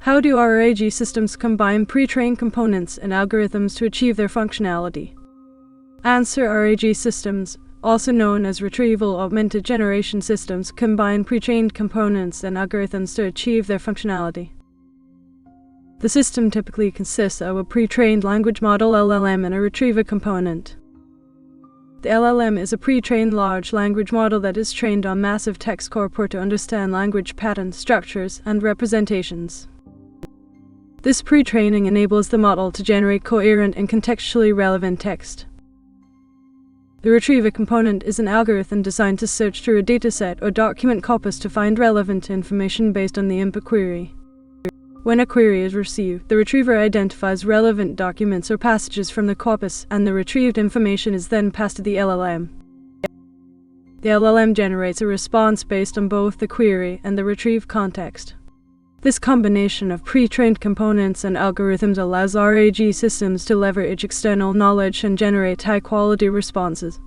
How do RAG systems combine pre-trained components and algorithms to achieve their functionality? Answer: RAG systems, also known as retrieval augmented generation systems, combine pre-trained components and algorithms to achieve their functionality. The system typically consists of a pre-trained language model (LLM) and a retrieval component. The LLM is a pre-trained large language model that is trained on massive text corpora to understand language patterns, structures, and representations. This pre-training enables the model to generate coherent and contextually relevant text. The retrieval component is an algorithm designed to search through a dataset or document corpus to find relevant information based on the input query. When a query is received, the retriever identifies relevant documents or passages from the corpus, and the retrieved information is then passed to the LLM. The LLM generates a response based on both the query and the retrieved context. This combination of pre-trained components and algorithms allows RAG systems to leverage external knowledge and generate high-quality responses.